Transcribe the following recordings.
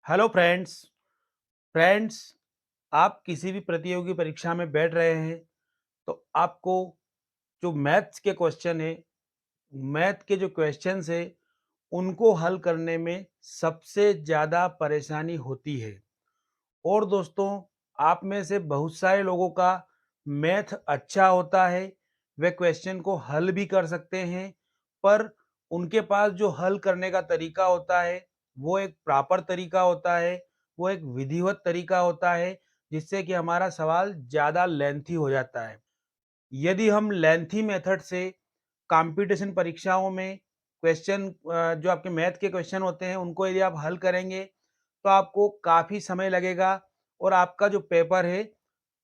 Hello friends आप किसी भी प्रतियोगी परीक्षा में बैठ रहे हैं तो आपको जो मैथ्स के क्वेश्चन है, मैथ के जो क्वेश्चंस है, उनको हल करने में सबसे ज़्यादा परेशानी होती है। और दोस्तों, आप में से बहुत सारे लोगों का मैथ अच्छा होता है, वे क्वेश्चन को हल भी कर सकते हैं, पर उनके पास जो हल करने का तरीका होता है, वो एक प्रॉपर तरीका होता है, वो एक विधिवत तरीका होता है, जिससे कि हमारा सवाल ज़्यादा लेंथी हो जाता है। यदि हम लेंथी मेथड से कंपटीशन परीक्षाओं में जो आपके मैथ के क्वेश्चन होते हैं, उनको यदि आप हल करेंगे, तो आपको काफ़ी समय लगेगा और आपका जो पेपर है,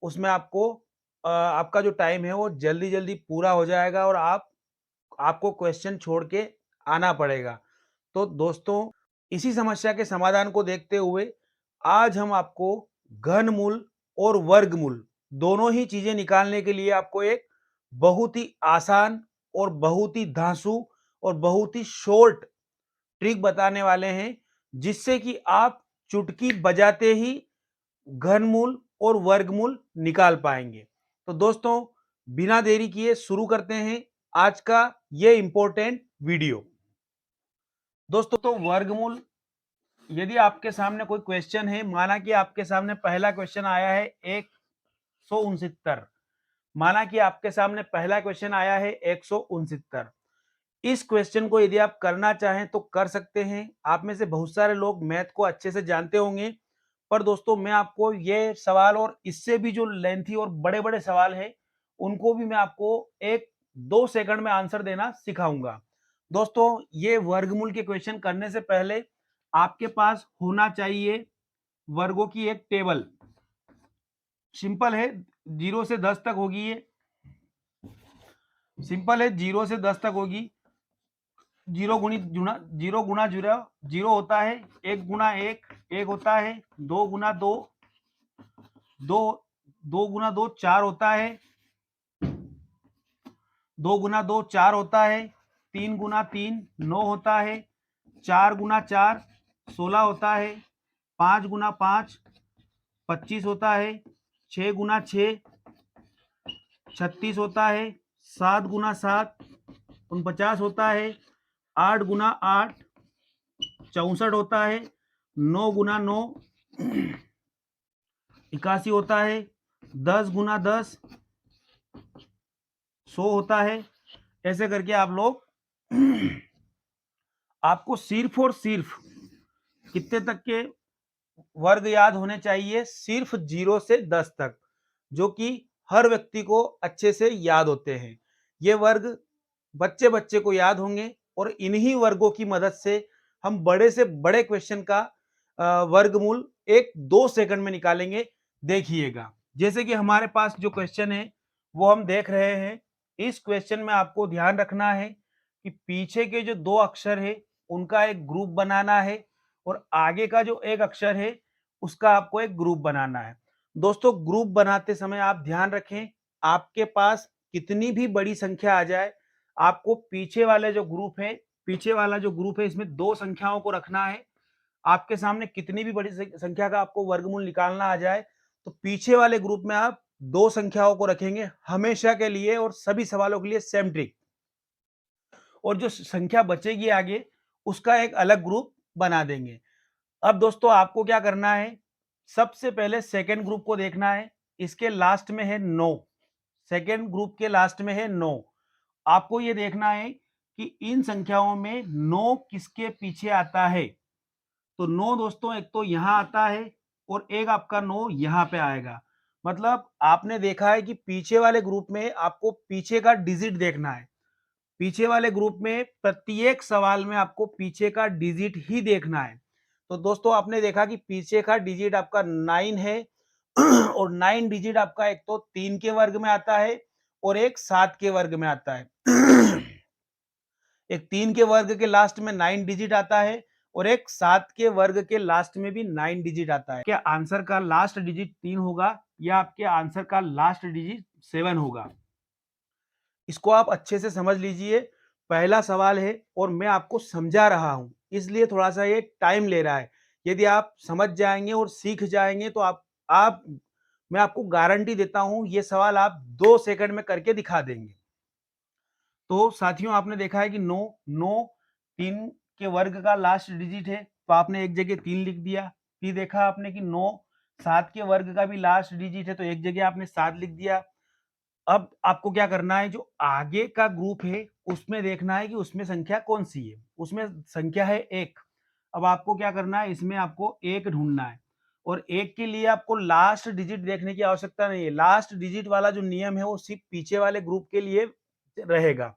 उसमें आपका जो टाइम है, वो जल्दी-जल्दी पूरा हो जाएगा और आपको क्वेश्चन छोड़ के आना पड़ेगा। तो दोस्तों, इसी समस्या के समाधान को देखते हुए आज हम आपको घनमूल और वर्गमूल दोनों ही चीज़ें निकालने के लिए आपको एक बहुत ही आसान और बहुत ही धांसू और बहुत ही शॉर्ट ट्रिक बताने वाले हैं, जिससे कि आप चुटकी बजाते ही घनमूल और वर्गमूल निकाल पाएंगे। तो दोस्तों, बिना देरी किए शुरू करते हैं आज का ये इंपॉर्टेंट वीडियो। दोस्तों, तो वर्गमूल, यदि आपके सामने कोई क्वेश्चन है, माना कि आपके सामने पहला क्वेश्चन आया है 169, माना कि आपके सामने पहला क्वेश्चन आया है 169। इस क्वेश्चन को यदि आप करना चाहें तो कर सकते हैं। आप में से बहुत सारे लोग मैथ को अच्छे से जानते होंगे, पर दोस्तों मैं आपको ये सवाल और इससे भी जो लेंथी और बड़े-बड़े सवाल हैं, उनको भी मैं आपको 1-2 सेकंड में आंसर देना सिखाऊंगा। दोस्तों, ये वर्गमूल के क्वेश्चन करने से पहले आपके पास होना चाहिए वर्गों की एक टेबल। सिंपल है, 0 से 10 तक होगी ये। सिंपल है, 0 से 10 तक होगी। 0 गुना 0 0 होता है, 1 गुना 1 1 होता है, 2 गुना 2 2 2 गुना 2 4 होता है, 2 गुना 2 4 होता है, 3 गुना 3 9 होता है, 4 गुना 4 16 होता है, 5 गुना 5 25 होता है, 6 गुना 6 36 होता है, 7 गुना 7 49 होता है, 8 गुना 8 64 होता है, 9 गुना 9 81 होता है, 10 गुना 10 100 होता है। ऐसे करके आप लोग आपको सिर्फ और सिर्फ कितने तक के वर्ग याद होने चाहिए? सिर्फ 0 से 10 तक, जो कि हर व्यक्ति को अच्छे से याद होते हैं। ये वर्ग बच्चे-बच्चे को याद होंगे और इन्हीं वर्गों की मदद से हम बड़े से बड़े क्वेश्चन का वर्गमूल 1-2 सेकंड में निकालेंगे। देखिएगा, जैसे कि हमारे पास जो क्वेश्चन है, वो हम देख रहे हैं। इस क्वेश्चन में आपको ध्यान रखना है कि पीछे के जो 2 अक्षर है, उनका एक ग्रुप बनाना है और आगे का जो 1 अक्षर है, उसका आपको एक ग्रुप बनाना है। दोस्तों, ग्रुप बनाते समय आप ध्यान रखें, आपके पास कितनी भी बड़ी संख्या आ जाए, आपको पीछे वाला जो ग्रुप है, इसमें 2 संख्याओं को रखना है। आपके सामने कितनी भी बड़ी संख्या का आपको वर्गमूल निकालना आ जाए, तो पीछे वाले ग्रुप में आप 2 संख्याओं को रखेंगे हमेशा के लिए और सभी सवालों के लिए सेम ट्रिक। और जो संख्या बचेगी आगे, उसका एक अलग ग्रुप बना देंगे। अब दोस्तों, आपको क्या करना है, सबसे पहले सेकंड ग्रुप को देखना है। इसके लास्ट में है 9, सेकंड ग्रुप के लास्ट में है 9। आपको ये देखना है कि इन संख्याओं में 9 किसके पीछे आता है। तो 9 दोस्तों, एक तो यहां आता है और एक आपका 9 यहां पे आएगा। मतलब आपने देखा है कि पीछे वाले ग्रुप में आपको पीछे का डिजिट देखना है। पीछे वाले ग्रुप में प्रत्येक सवाल में आपको पीछे का डिजिट ही देखना है। तो दोस्तों, आपने देखा कि पीछे का डिजिट आपका 9 है और 9 डिजिट आपका एक तो 3 के वर्ग में आता है और एक 7 के वर्ग में आता है। एक 3 के वर्ग के लास्ट में 9 डिजिट आता है और एक 7 के वर्ग के लास्ट में भी 9 डिजिट आता है। क्या आंसर का लास्ट डिजिट 3 होगा या आपके आंसर का लास्ट डिजिट 7 होगा? इसको आप अच्छे से समझ लीजिए। पहला सवाल है और मैं आपको समझा रहा हूँ, इसलिए थोड़ा-सा ये टाइम ले रहा है। यदि आप समझ जाएँगे और सीख जाएँगे तो आप मैं आपको गारंटी देता हूँ ये सवाल आप 2 सेकंड में करके दिखा देंगे। तो साथियों आपने देखा है कि 9 9 3 के वर्ग का लास्ट डिजिट है, तो आपने एक जगह 3 लिख दिया। फिर देखा आपने कि 9 7 के वर्ग का भी लास्ट डिजिट है, तो एक जगह आपने 7 लिख दिया। अब आपको क्या करना है, जो आगे का ग्रुप है उसमें देखना है कि उसमें संख्या कौन सी है। उसमें संख्या है 1। अब आपको क्या करना है, इसमें आपको 1 ढूंढना है और 1 के लिए आपको लास्ट डिजिट देखने की आवश्यकता नहीं है। लास्ट डिजिट वाला जो नियम है वो सिर्फ पीछे वाले ग्रुप के लिए रहेगा।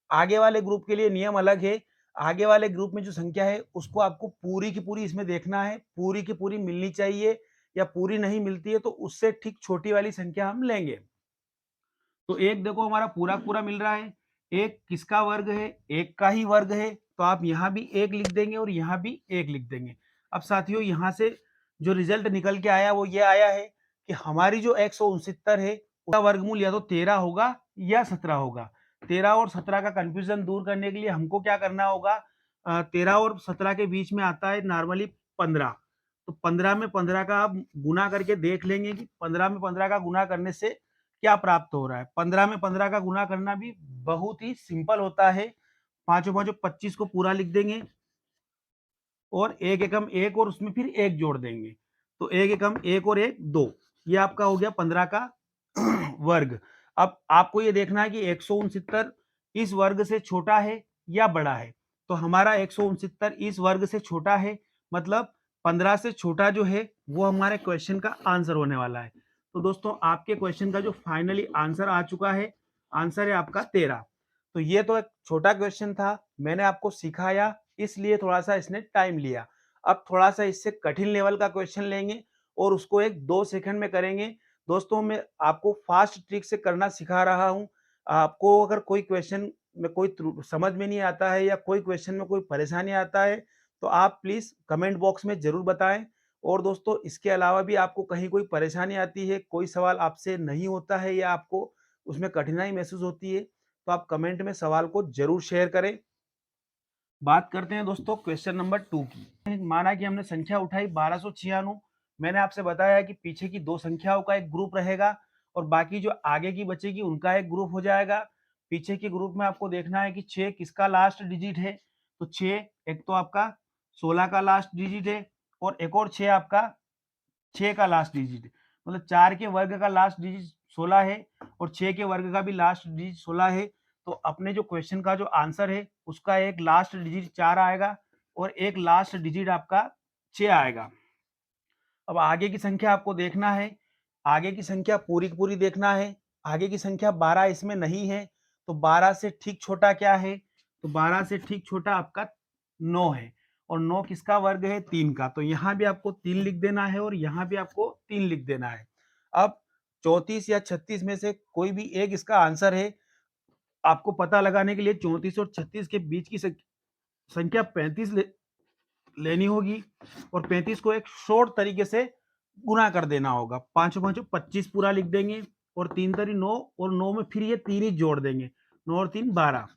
आगे वाले ग्रुप के लिए नियम अलग है। आगे वाले ग्रुप में जो संख्या है उसको आपको पूरी की पूरी इसमें देखना है, पूरी की पूरी मिलनी चाहिए, या पूरी नहीं मिलती है तो उससे ठीक छोटी वाली संख्या हम लेंगे। तो एक देखो हमारा पूरा पूरा मिल रहा है। एक किसका वर्ग है, एक का ही वर्ग है, तो आप यहाँ भी एक लिख देंगे और यहाँ भी एक लिख देंगे। अब साथियों यहाँ से जो रिजल्ट निकल के आया वो ये आया है कि हमारी जो 169 है उसका वर्गमूल या तो 13 होगा या 17 होगा। 13 और 17 का कंफ्यूजन दूर करने के लिए हमको क्या करना होगा, 13 और 17 के बीच में आता है नॉर्मली 15। तो 15 में 15 का आप गुना करके देख लेंगे कि 15 में 15 का गुना करने से क्या प्राप्त हो रहा है। 15 में 15 का गुना करना भी बहुत ही सिंपल होता है। पाँचों पाँचों 25 को पूरा लिख देंगे और एक एकम एक और उसमें फिर एक जोड़ देंगे। तो एक एकम एक और एक 2, ये आपका हो गया 15 का वर्ग। अब आपको ये देखना है कि 169 इस वर्ग से छोटा है या बड़ा है। तो हमारा 169 इस वर्ग से छोटा है, मतलब 15 से छोटा जो है वो हमारे क्वेश्चन का आंसर होने वाला है। तो दोस्तों आपके क्वेश्चन का जो फाइनली आंसर आ चुका है, आंसर है आपका 13। तो ये तो एक छोटा क्वेश्चन था, मैंने आपको सिखाया इसलिए थोड़ा-सा इसने टाइम लिया। अब थोड़ा-सा इससे कठिन लेवल का क्वेश्चन लेंगे और उसको एक 2 सेकंड में करेंगे। दोस्तों मैं आपको फास्ट ट्रिक से करना सिखा रहा हूँ। आपको अगर कोई क्वेश्चन में कोई समझ में नहीं आता है या कोई क्वेश्चन में कोई परेशानी आता है, तो आप प्लीज़ कमेंट बॉक्स में ज़रूर बताएँ। और दोस्तों इसके अलावा भी आपको कहीं कोई परेशानी आती है, कोई सवाल आपसे नहीं होता है या आपको उसमें कठिनाई महसूस होती है, तो आप कमेंट में सवाल को ज़रूर शेयर करें। बात करते हैं दोस्तों क्वेश्चन नंबर 2 की। माना कि हमने संख्या उठाई 1296। मैंने आपसे बताया है कि पीछे की 2 संख्याओं का एक ग्रुप रहेगा और बाकी जो आगे की बचेगी उनका एक ग्रुप हो जाएगा। पीछे के ग्रुप में आपको देखना है कि 6 किसका लास्ट डिजिट है। तो 6 एक तो आपका 16 का लास्ट डिजिट है और एक और 6 आपका 6 का लास्ट डिजिट, मतलब 4 के वर्ग का लास्ट डिजिट 16 है और 6 के वर्ग का भी लास्ट डिजिट 16 है। तो अपने जो क्वेश्चन का जो आंसर है उसका एक लास्ट डिजिट 4 आएगा और एक लास्ट डिजिट आपका 6 आएगा। अब आगे की संख्या आपको देखना है, आगे की संख्या पूरी की पूरी देखना है। आगे की संख्या 12 इसमें नहीं है, तो 12 से ठीक छोटा क्या है? तो 12 से ठीक छोटा आपका 9 है और 9 किसका वर्ग है? 3 का। तो यहाँ भी आपको 3 लिख देना है और यहाँ भी आपको 3 लिख देना है। अब 34 या 36 में से कोई भी एक इसका आंसर है। आपको पता लगाने के लिए 34 और 36 के बीच की संख्या 35 लेनी होगी और 35 को एक शॉर्ट तरीके से गुना कर देना होगा। पाँचों पाँचों 25 पूरा लिख देंगे और 3 तरी 9 और 9 में फिर ये 3 ही जोड़ देंगे। 9 और 3 12।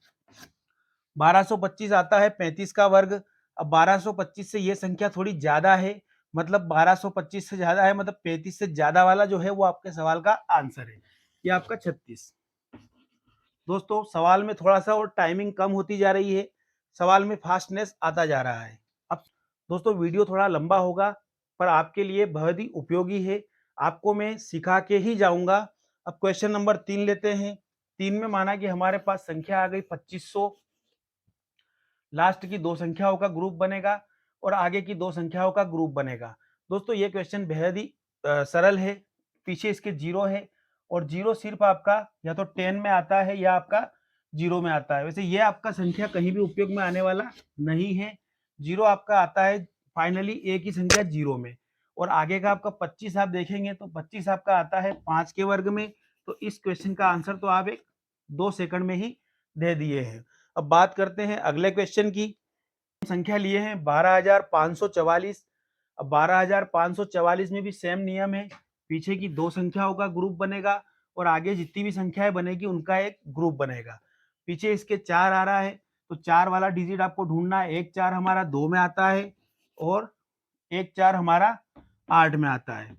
1225 आता है 35 का वर्ग। अब 1225 से ये संख्या थोड़ी ज़्यादा है, मतलब 1225 से ज़्यादा है, मतलब 35 से ज़्यादा वाला जो है वो आपके सवाल का आंसर है। ये आपका 36। दोस्तों सवाल में थोड़ा-सा और टाइमिंग कम होती जा रही है, सवाल में फास्टनेस आता जा रहा है। अब दोस्तों वीडियो थोड़ा लंबा होगा, पर आपके लिए बहुत ही उपयोगी है। आपको मैं सिखा के ही जाऊँगा। अब क्वेश्चन नंबर 3 लेते हैं। 3 में माना कि हमारे पास संख्या आ गई 2500, लास्ट की 2 संख्याओं का ग्रुप बनेगा और आगे की 2 संख्याओं का ग्रुप बनेगा। दोस्तों ये क्वेश्चन बेहद ही सरल है, पीछे इसके 0 है और 0 सिर्फ आपका या तो 10 में आता है या आपका 0 में आता है। वैसे ये आपका संख्या कहीं भी उपयोग में आने वाला नहीं है। 0 आपका आता है फाइनली एक ही संख्या 0 में और आगे का आपका 25 आप देखेंगे तो 25 आपका आता है 5 के वर्ग में। तो इस क्वेश्चन का आंसर तो आप एक 2 सेकंड में ही दे दिए हैं। अब बात करते हैं अगले क्वेश्चन की। संख्या लिए हैं 12,544। अब 12,544 में भी सेम नियम है, पीछे की 2 संख्याओं का ग्रुप बनेगा और आगे जितनी भी संख्याएं बनेगी उनका एक ग्रुप बनेगा। पीछे इसके 4 आ रहा है, तो 4 वाला डिजिट आपको ढूंढना है। 1 4 हमारा 2 में आता है और 1 4 हमारा 8 में आता है।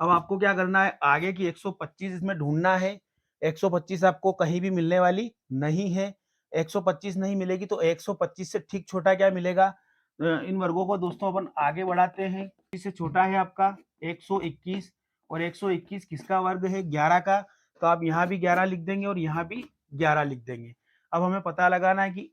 अब आपको क्या करना है, आगे की 125 इसमें ढूंढना है। 125 आपको कहीं भी मिलने वाली नहीं है। 125 नहीं मिलेगी तो 125 से ठीक छोटा क्या मिलेगा, इन वर्गों को दोस्तों अपन आगे बढ़ाते हैं। इससे छोटा है आपका 121, और 121 किसका वर्ग है, 11 का, तो आप यहाँ भी 11 लिख देंगे और यहाँ भी 11 लिख देंगे। अब हमें पता लगाना है कि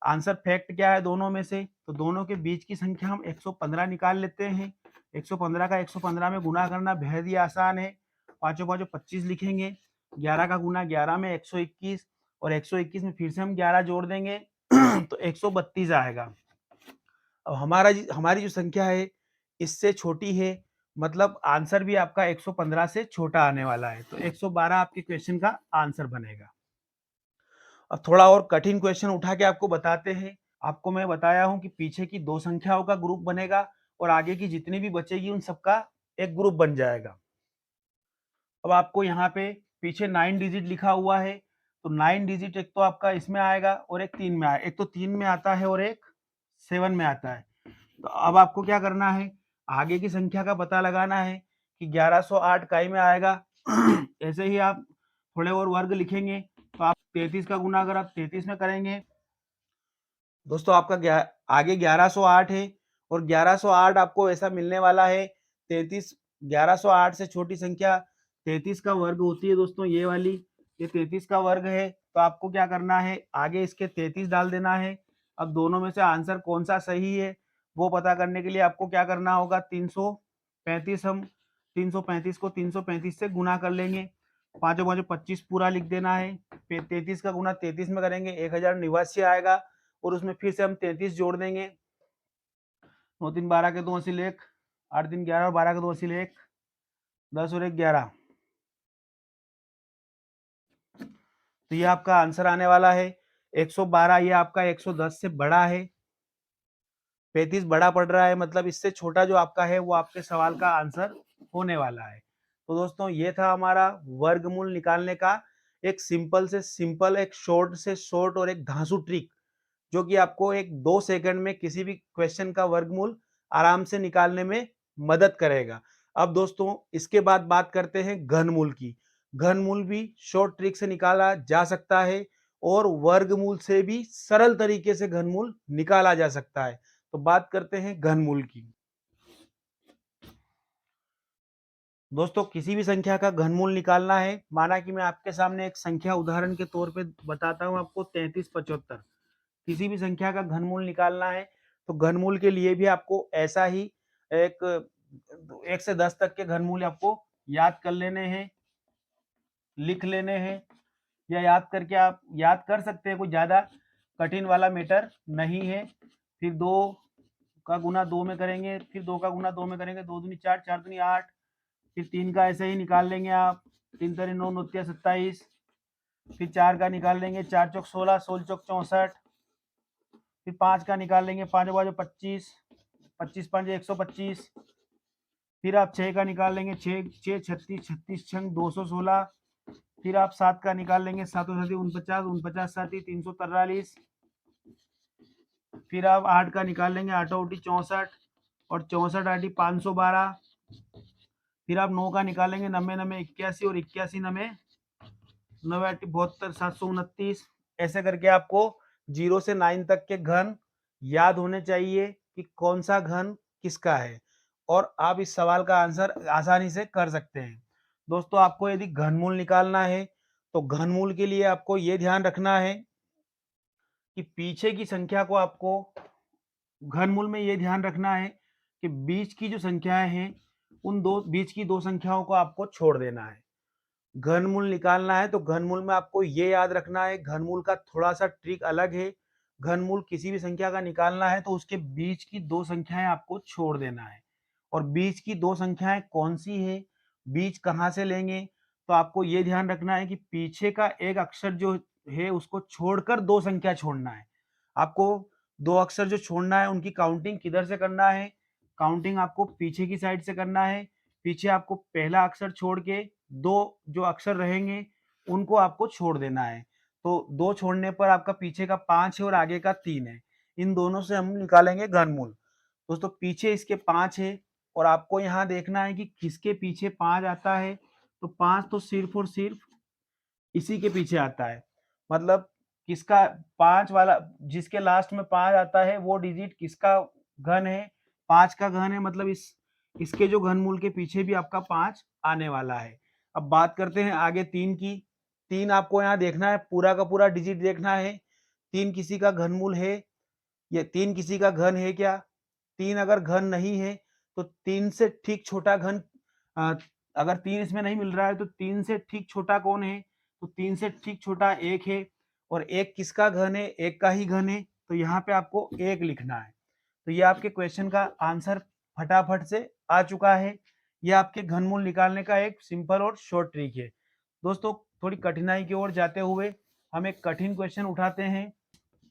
आंसर फैक्ट क्या है दोनों में से, तो दोनों के बीच की संख्या हम 115 निकाल लेते हैं। 115 का 115 में गुना करना बेहद ही आसान है। पाँचों पाँचों 25 लिखेंगे, 11 का गुना 11 में 121, और 121 में फिर से हम 11 जोड़ देंगे तो 132 आएगा। अब हमारी जो संख्या है इससे छोटी है, मतलब आंसर भी आपका 115 से छोटा आने वाला है, तो 112 आपके क्वेश्चन का आंसर बनेगा। अब थोड़ा और कठिन क्वेश्चन उठा के आपको बताते हैं। आपको मैं बताया हूं कि पीछे की 2 संख्याओं का ग्रुप बनेगा और आगे की जितनी भी बचेगी उन सबका एक ग्रुप बन जाएगा। अब आपको यहाँ पे पीछे 9 डिजिट लिखा हुआ है, तो 9 डिजिट एक तो आपका इसमें आएगा और एक 3 में आएगा। एक तो 3 में आता है और एक 7 में आता है। तो अब आपको क्या करना है, आगे की संख्या का पता लगाना है कि 1108 काई में आएगा। ऐसे ही आप थोड़े और वर्ग लिखेंगे, तो आप 33 का गुना अगर आप 33 में करेंगे दोस्तों, आपका आगे 1108 है और 1108 आपको ऐसा मिलने वाला है 33। 1108 से छोटी संख्या 33 का वर्ग होती है दोस्तों, ये वाली, ये 33 का वर्ग है। तो आपको क्या करना है, आगे इसके 33 डाल देना है। अब दोनों में से आंसर कौन सा सही है वो पता करने के लिए आपको क्या करना होगा, 335, हम 335 को 335 से गुना कर लेंगे। पाँचों पाँचों 25 पूरा लिख देना है। 33 का गुना 33 में करेंगे 1089 आएगा, और उसमें फिर से हम 33 जोड़ देंगे। 9 3 12 के 2 अस्सी लेख, 8 3 11 और 12 के 2 अस्सी लेख, 10 और 1 11। तो ये आपका आंसर आने वाला है 112। ये आपका 110 से बड़ा है। 35 बड़ा पड़ रहा है, मतलब इससे छोटा जो आपका है वो आपके सवाल का आंसर होने वाला है। तो दोस्तों ये था हमारा वर्गमूल निकालने का एक सिंपल से सिंपल, एक शॉर्ट से शॉर्ट और एक धांसू ट्रिक, जो कि आपको एक 2 सेकंड में किसी भी क्वेश्चन का वर्गमूल आराम से निकालने में मदद करेगा। अब दोस्तों इसके बाद बात करते हैं घनमूल की। घनमूल भी शॉर्ट ट्रिक से निकाला जा सकता है और वर्गमूल से भी सरल तरीके से घनमूल निकाला जा सकता है। तो बात करते हैं घनमूल की। दोस्तों किसी भी संख्या का घनमूल निकालना है, माना कि मैं आपके सामने एक संख्या उदाहरण के तौर पे बताता हूं आपको 3375। किसी भी संख्या का घनमूल निकालना है तो घनमूल के लिए भी आपको ऐसा ही एक 1 से 10 तक के घनमूल आपको याद कर लेने हैं, लिख लेने हैं, या याद करके आप याद कर सकते हैं, कोई ज़्यादा कठिन वाला मैटर नहीं है। फिर 2 का गुना 2 में करेंगे, फिर 2 का गुना 2 में करेंगे, 2 दूनी 4, 4 दूनी 8, फिर 3 का ऐसे ही निकाल लेंगे आप, 3 तरी 9, 9 तिया 27, फिर 4 का निकाल लेंगे, 4 चौक 16, 16 चौक 64, फिर 5 का निकाल लेंगे, 5 बाजू 25, 25 5 125, फिर आप 6 का निकाल लेंगे, 6 6 36, 36 छंग 216, फिर आप 7 का निकाल लेंगे, 7 7 49, 49 7 343, फिर आप 8 का निकाल लेंगे, 8 8 64, और 64 8 512, फिर आप 9 का निकालेंगे, 90 90 81, और 81 90 9 72 729। ऐसे करके आपको 0 से 9 तक के घन याद होने चाहिए कि कौन सा घन किसका है, और आप इस सवाल का आंसर आसानी से कर सकते हैं। दोस्तों आपको यदि घनमूल निकालना है तो घनमूल के लिए आपको ये ध्यान रखना है कि पीछे की संख्या को आपको घनमूल में ये ध्यान रखना है कि बीच की जो संख्याएं हैं उन दो बीच की 2 संख्याओं को आपको छोड़ देना है। घनमूल निकालना है तो घनमूल में आपको ये याद रखना है, घनमूल का थोड़ा सा ट्रिक अलग है। घनमूल किसी भी संख्या का निकालना है तो उसके बीच की 2 संख्याएं आपको छोड़ देना है, और बीच की 2 संख्याएं कौन सी है, बीच कहाँ से लेंगे, तो आपको ये ध्यान रखना है कि पीछे का एक अक्षर जो है उसको छोड़कर 2 संख्या छोड़ना है। आपको 2 अक्षर जो छोड़ना है उनकी काउंटिंग किधर से करना है, काउंटिंग आपको पीछे की साइड से करना है। पीछे आपको पहला अक्षर छोड़ के 2 जो अक्षर रहेंगे उनको आपको छोड़ देना है। तो 2 छोड़ने पर आपका पीछे का 5 है और आगे का 3 है। इन दोनों से हम निकालेंगे घनमूल। दोस्तों पीछे इसके 5 है और आपको यहाँ देखना है कि किसके पीछे 5 आता है। तो 5 तो सिर्फ और सिर्फ इसी के पीछे आता है। मतलब किसका 5 वाला, जिसके लास्ट में 5 आता है वो डिजिट किसका घन है, 5 का घन है। मतलब इसके जो घनमूल के पीछे भी आपका 5 आने वाला है। अब बात करते हैं आगे 3 की। 3 आपको यहाँ देखना है, पूरा का पूरा डिजिट देखना है। 3 किसी का घनमूल है, ये 3 किसी का घन है क्या? 3 अगर घन नहीं है तो 3 से ठीक छोटा घन, अ, अगर 3 इसमें नहीं मिल रहा है तो 3 से ठीक छोटा कौन है? तो 3 से ठीक छोटा 1 है। और 1 किसका घन है? 1 का ही घन है। तो यहाँ पे आपको 1 लिखना है। तो ये आपके क्वेश्चन का आंसर फटाफट से आ चुका है। ये आपके घनमूल निकालने का एक सिंपल और शॉर्ट ट्रिक है। दोस्तों थोड़ी कठिनाई की ओर जाते हुए हम एक कठिन क्वेश्चन उठाते हैं।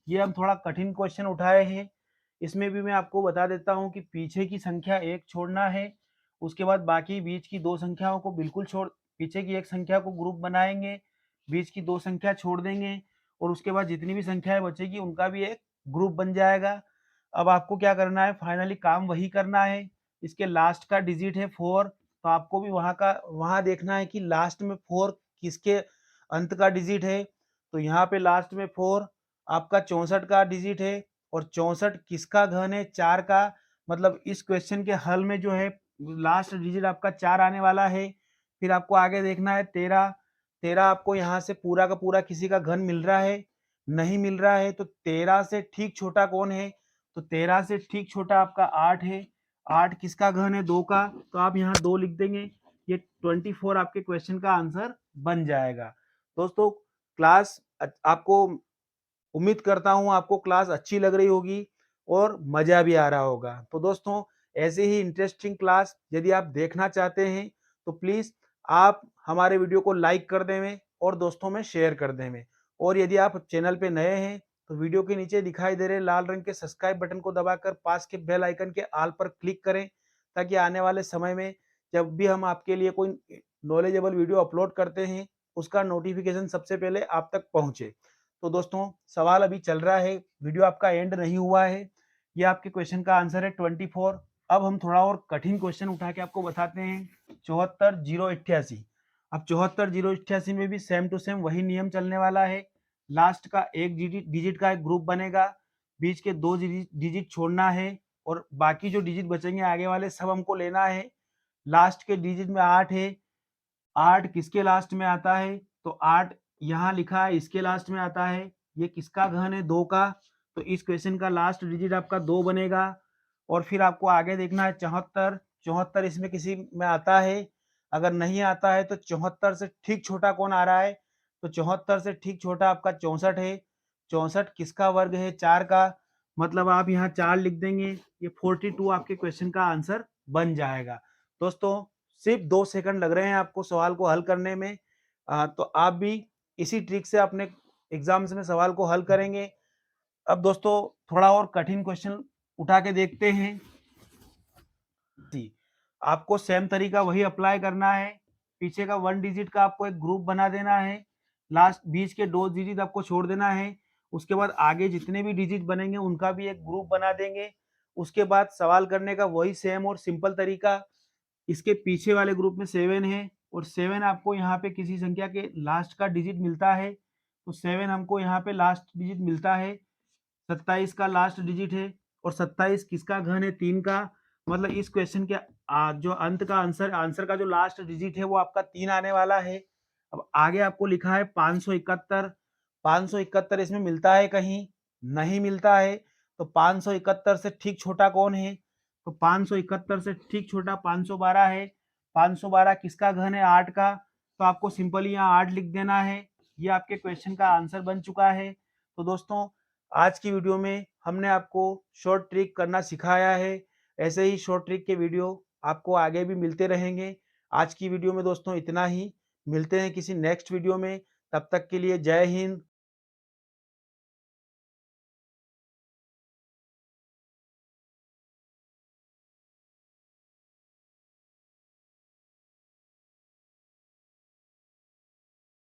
ये हम थोड़ा कठिन क्वेश्चन उठाए हैं। इसमें भी मैं आपको बता देता हूँ कि पीछे की संख्या 1 छोड़ना है, उसके बाद बाकी बीच की 2 संख्याओं को बिल्कुल छोड़, पीछे की एक संख्या को ग्रुप बनाएँगे, बीच की 2 संख्या छोड़ देंगे और उसके बाद जितनी भी संख्याएँ बचेगी उनका भी एक ग्रुप बन जाएगा। अब आपको क्या करना है, फाइनली काम वही करना है। इसके लास्ट का डिजिट है 4, तो आपको भी वहाँ देखना है कि लास्ट में 4 किसके अंत का डिजिट है। तो यहाँ पे लास्ट में 4 आपका 64 का डिजिट है और 64 किसका घन है? 4 का। मतलब इस क्वेश्चन के हल में जो है लास्ट डिजिट आपका 4 आने वाला है। फिर आपको आगे देखना है 13। 13 आपको यहाँ से पूरा का पूरा किसी का घन मिल रहा है? नहीं मिल रहा है। तो 13 से ठीक छोटा कौन है? तो 13 से ठीक छोटा आपका 8 है। 8 किसका घन है? 2 का। तो आप यहाँ 2 लिख देंगे। ये 24 आपके क्वेश्चन का आंसर बन जाएगा। दोस्तों क्लास आपको, उम्मीद करता हूँ आपको क्लास अच्छी लग रही होगी और मज़ा भी आ रहा होगा। तो दोस्तों ऐसे ही इंटरेस्टिंग क्लास यदि आप देखना चाहते हैं तो प्लीज़ आप हमारे वीडियो को लाइक कर देवें और दोस्तों में शेयर कर देवें। और यदि आप चैनल पे नए हैं तो वीडियो के नीचे दिखाई दे रहे लाल रंग के सब्सक्राइब बटन को दबाकर पास के बेल आइकन के ऑल पर क्लिक करें, ताकि आने वाले समय में जब भी हम आपके लिए कोई नॉलेजेबल वीडियो अपलोड करते हैं उसका नोटिफिकेशन सबसे पहले आप तक पहुँचे। तो दोस्तों सवाल अभी चल रहा है, वीडियो आपका एंड नहीं हुआ है। ये आपके क्वेश्चन का आंसर है 24। अब हम थोड़ा और कठिन क्वेश्चन उठा के आपको बताते हैं। 74,088। अब 74,088 में भी सेम टू सेम वही नियम चलने वाला है। लास्ट का एक डिजिट का एक ग्रुप बनेगा, बीच के 2 डिजिट छोड़ना है और बाकी जो डिजिट बचेंगे आगे वाले सब हमको लेना है। लास्ट के डिजिट में 8 है। 8 किसके लास्ट में आता है? तो 8 यहाँ लिखा है इसके लास्ट में आता है। ये किसका घन है? 2 का। तो इस क्वेश्चन का लास्ट डिजिट आपका 2 बनेगा। और फिर आपको आगे देखना है 74। 74 इसमें किसी में आता है? अगर नहीं आता है तो 74 से ठीक छोटा कौन आ रहा है? तो 74 से ठीक छोटा आपका 64 है। 64 किसका वर्ग है? 4 का। मतलब आप यहाँ 4 लिख देंगे। ये 42 आपके क्वेश्चन का आंसर बन जाएगा। दोस्तों सिर्फ 2 सेकंड लग रहे हैं आपको सवाल को हल करने में। तो आप भी इसी ट्रिक से अपने एग्जाम्स में सवाल को हल करेंगे। अब दोस्तों थोड़ा और कठिन क्वेश्चन उठा के देखते हैं। जी, आपको सेम तरीका वही अप्लाई करना है। पीछे का 1 डिजिट का आपको एक ग्रुप बना देना है। लास्ट बीच के 2 डिजिट आपको छोड़ देना है। उसके बाद आगे जितने भी डिजिट बनेंगे उनका भी एक ग्रुप बना देंगे। उसके बाद सवाल करने का वही सेम और सिंपल तरीका। इसके पीछे वाले ग्रुप में 7 है और 7 आपको यहाँ पे किसी संख्या के लास्ट का डिजिट मिलता है। तो 7 हमको यहाँ पे लास्ट डिजिट मिलता है। 27 का लास्ट डिजिट है और 27 किसका घन है? 3 का। मतलब इस क्वेश्चन के जो अंत का आंसर का जो लास्ट डिजिट है वो आपका 3 आने वाला है। अब आगे आपको लिखा है 571। 571 इसमें मिलता है कहीं? नहीं मिलता है। तो 571 से ठीक छोटा कौन है? तो 571 से ठीक छोटा 512 है। 512 किसका घन है? 8 का। तो आपको सिंपली यहाँ 8 लिख देना है। ये आपके क्वेश्चन का आंसर बन चुका है। तो दोस्तों आज की वीडियो में हमने आपको शॉर्ट ट्रिक करना सिखाया है। ऐसे ही शॉर्ट ट्रिक के वीडियो आपको आगे भी मिलते रहेंगे। आज की वीडियो में दोस्तों इतना ही। मिलते हैं किसी नेक्स्ट वीडियो में। तब तक के लिए जय हिंद,